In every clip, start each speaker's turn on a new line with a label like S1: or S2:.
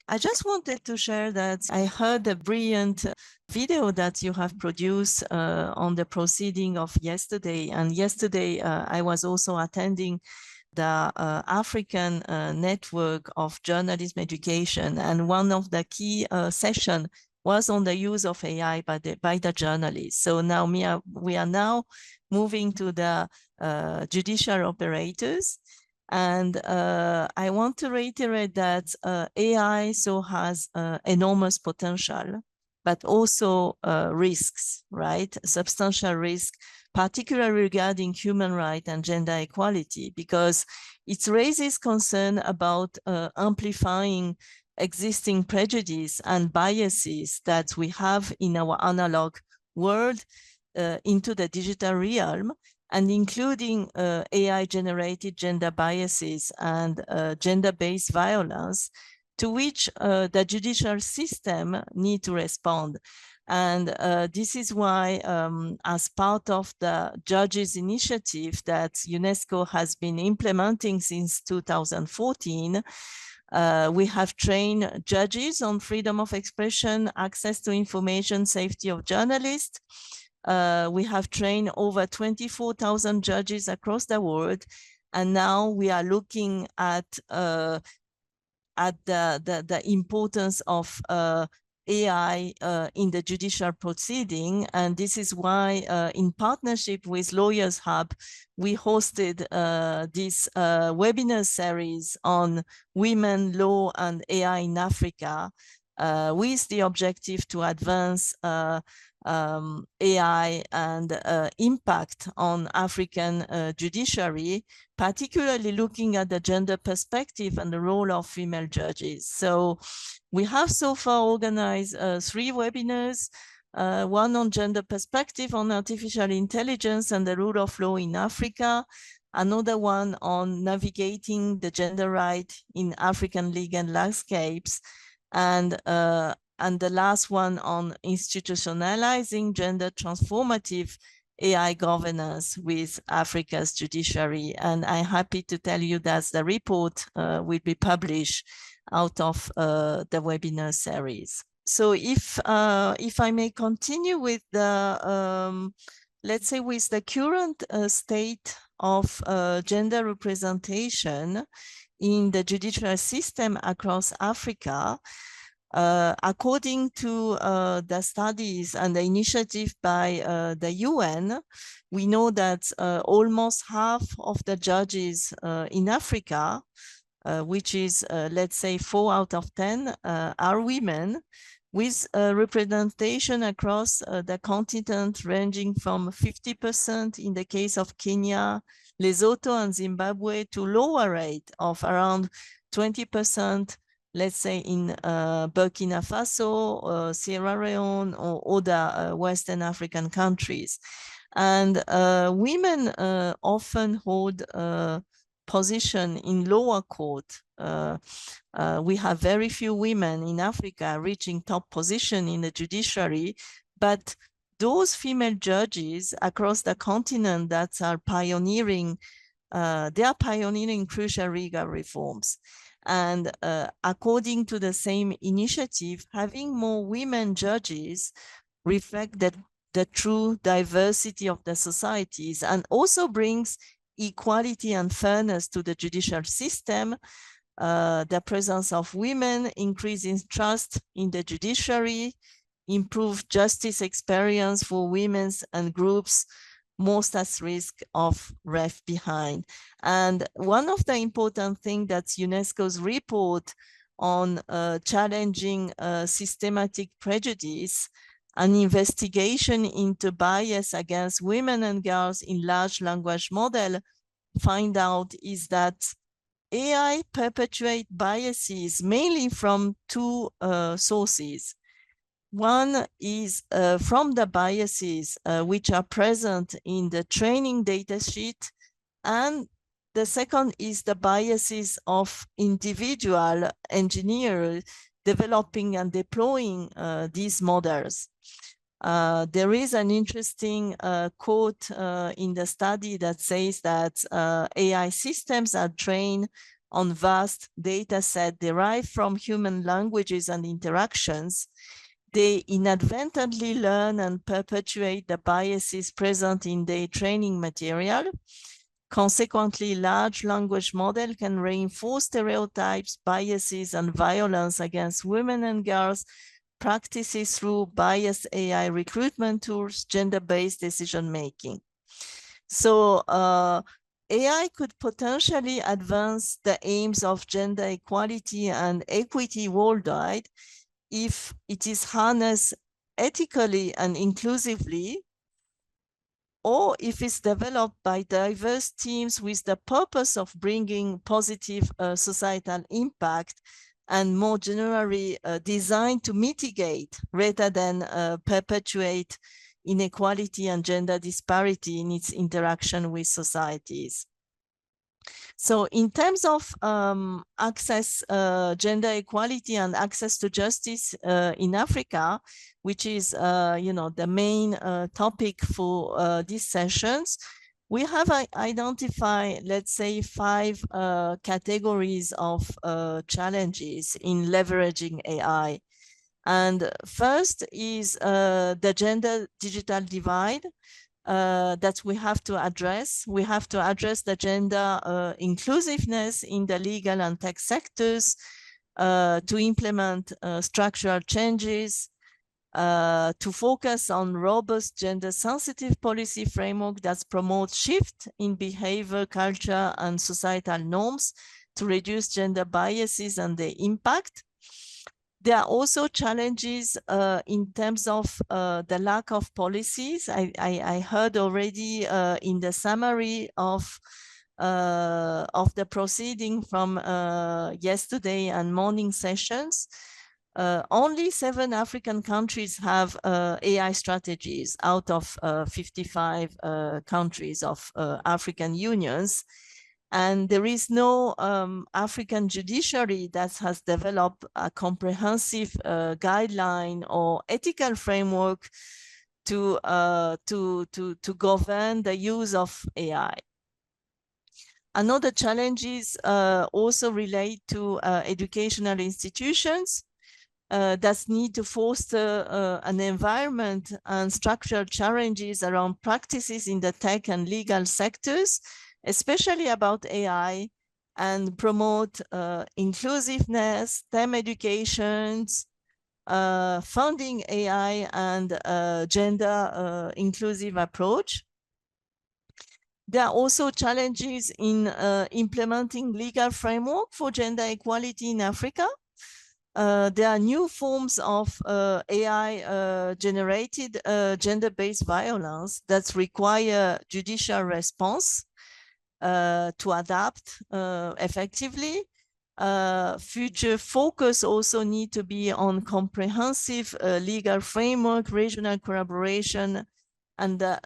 S1: I just wanted to share that I heard a brilliant video that you have produced on the proceeding of yesterday. And yesterday, I was also attending the African network of journalism education. And one of the key sessions was on the use of AI by the journalists. So now we are now moving to the judicial operators. And I want to reiterate that AI so has enormous potential, but also risks, right? Substantial risk, particularly regarding human rights and gender equality, because it raises concern about amplifying existing prejudice and biases that we have in our analog world into the digital realm, and including AI-generated gender biases and gender-based violence, to which the judicial system need to respond. And this is why, as part of the Judges Initiative that UNESCO has been implementing since 2014, we have trained judges on freedom of expression, access to information, safety of journalists. We have trained over 24,000 judges across the world, and now we are looking at the importance of AI in the judicial proceeding. And this is why, in partnership with Lawyers Hub, we hosted this webinar series on women, law, and AI in Africa, with the objective to advance AI and impact on African judiciary, particularly looking at the gender perspective and the role of female judges. So we have so far organized 3 webinars, one on gender perspective on artificial intelligence and the rule of law in Africa, another one on navigating the gender right in African legal landscapes, and the last one on institutionalizing gender transformative AI governance with Africa's judiciary. And I'm happy to tell you that the report will be published out of the webinar series. So if I may continue with the, let's say, with the current state of gender representation in the judicial system across Africa, according to the studies and the initiative by the UN, we know that almost half of the judges in Africa, which is, let's say, 4 out of 10, are women, with representation across the continent ranging from 50% in the case of Kenya, Lesotho, and Zimbabwe, to lower rate of around 20%, let's say in Burkina Faso, Sierra Leone, or other Western African countries. And women often hold position in lower court. We have very few women in Africa reaching top position in the judiciary, but those female judges across the continent that are pioneering, they are pioneering crucial legal reforms. And according to the same initiative, having more women judges reflect that the true diversity of the societies, and also brings equality and fairness to the judicial system. The presence of women increasing trust in the judiciary, improve justice experience for women and groups most at risk of left behind. And one of the important things that UNESCO's report on challenging systematic prejudice, an investigation into bias against women and girls in large language model, find out is that AI perpetuate biases mainly from 2 sources. One is from the biases which are present in the training data sheet, and the second is the biases of individual engineers developing and deploying these models. There is an interesting quote in the study that says that AI systems are trained on vast data set derived from human languages and interactions, they inadvertently learn and perpetuate the biases present in their training material. Consequently, large language model can reinforce stereotypes, biases, and violence against women and girls practices through biased AI recruitment tools, gender-based decision-making. So AI could potentially advance the aims of gender equality and equity worldwide if it is harnessed ethically and inclusively, or if it's developed by diverse teams with the purpose of bringing positive societal impact and more generally designed to mitigate rather than perpetuate inequality and gender disparity in its interaction with societies. So in terms of access, gender equality and access to justice in Africa, which is, the main topic for these sessions, we have identified, let's say, 5 categories of challenges in leveraging AI. And first is the gender digital divide. That we have to address. We have to address the gender inclusiveness in the legal and tech sectors to implement structural changes, to focus on robust gender-sensitive policy framework that promotes shift in behavior, culture, and societal norms to reduce gender biases and their impact. There are also challenges in terms of the lack of policies. I heard already in the summary of the proceeding from yesterday and morning sessions, only 7 African countries have AI strategies out of 55 countries of African unions. And there is no African judiciary that has developed a comprehensive guideline or ethical framework to govern the use of AI. Another challenges also relate to educational institutions that need to foster an environment and structural challenges around practices in the tech and legal sectors, especially about AI, and promote inclusiveness, STEM educations, funding AI, and gender inclusive approach. There are also challenges in implementing legal framework for gender equality in Africa. There are new forms of AI-generated gender-based violence that require judicial response to adapt effectively. Future focus also need to be on comprehensive legal framework, regional collaboration, and the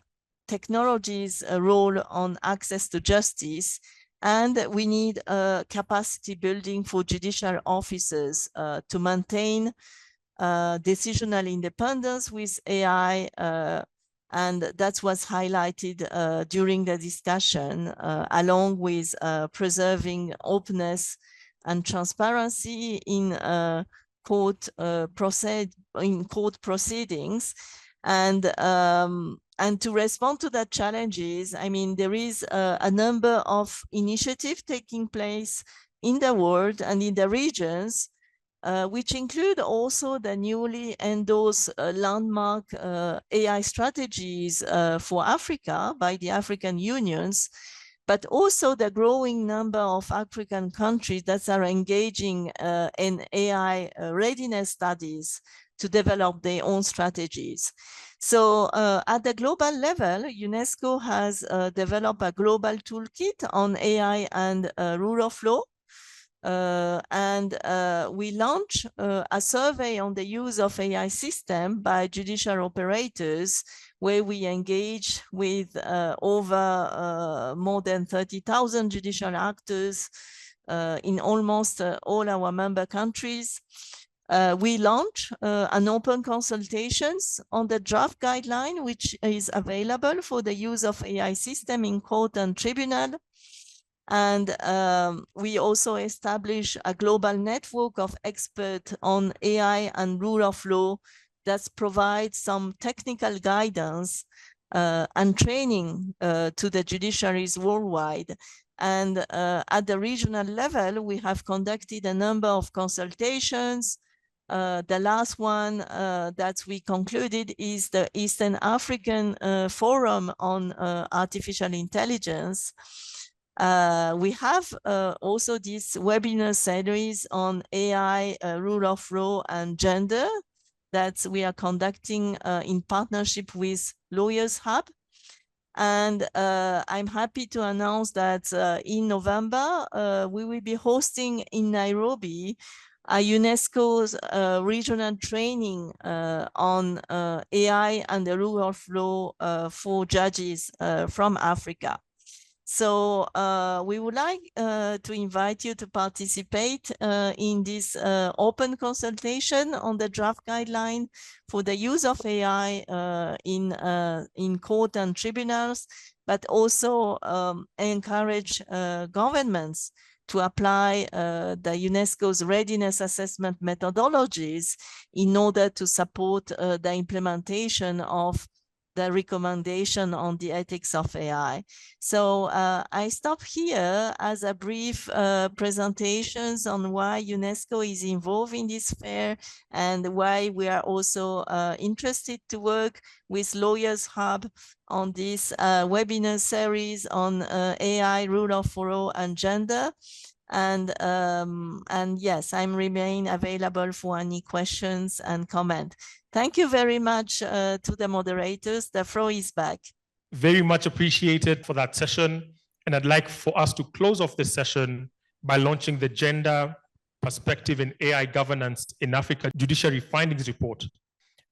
S1: technology's role on access to justice. And we need capacity building for judicial officers to maintain decisional independence with AI, and that was highlighted during the discussion, along with preserving openness and transparency in court proceedings. And to respond to that challenges, I mean, there is a number of initiatives taking place in the world and in the regions, which include also the newly endorsed landmark AI strategies for Africa by the African unions, but also the growing number of African countries that are engaging in AI readiness studies to develop their own strategies. So at the global level, UNESCO has developed a global toolkit on AI and rule of law. We launched a survey on the use of AI system by judicial operators, where we engage with over more than 30,000 judicial actors in almost all our member countries. We launched an open consultations on the draft guideline, which is available for the use of AI system in court and tribunal. And we also establish a global network of experts on AI and rule of law that provides some technical guidance and training to the judiciaries worldwide. And at the regional level, we have conducted a number of consultations. The last one that we concluded is the Eastern African Forum on Artificial Intelligence. We have also this webinar series on AI, rule of law, and gender that we are conducting in partnership with Lawyers Hub. And I'm happy to announce that in November, we will be hosting in Nairobi a UNESCO's regional training on AI and the rule of law for judges from Africa. So we would like to invite you to participate in this open consultation on the draft guideline for the use of AI in court and tribunals, but also encourage governments to apply the UNESCO's readiness assessment methodologies in order to support the implementation of the recommendation on the ethics of AI. So I stop here as a brief presentations on why UNESCO is involved in this fair and why we are also interested to work with Lawyers Hub on this webinar series on AI, rule of law, and gender. And yes, I'm remain available for any questions and comment. Thank you very much to the moderators. The floor is back.
S2: Very much appreciated for that session. And I'd like for us to close off this session by launching the Gender Perspective in AI Governance in Africa Judiciary Findings Report.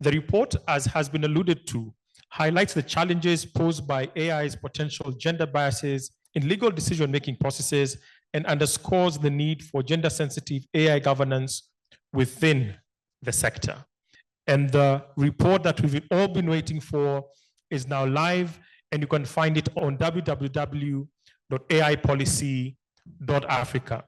S2: The report, as has been alluded to, highlights the challenges posed by AI's potential gender biases in legal decision-making processes and underscores the need for gender-sensitive AI governance within the sector. And the report that we've all been waiting for is now live, and you can find it on www.aipolicy.africa.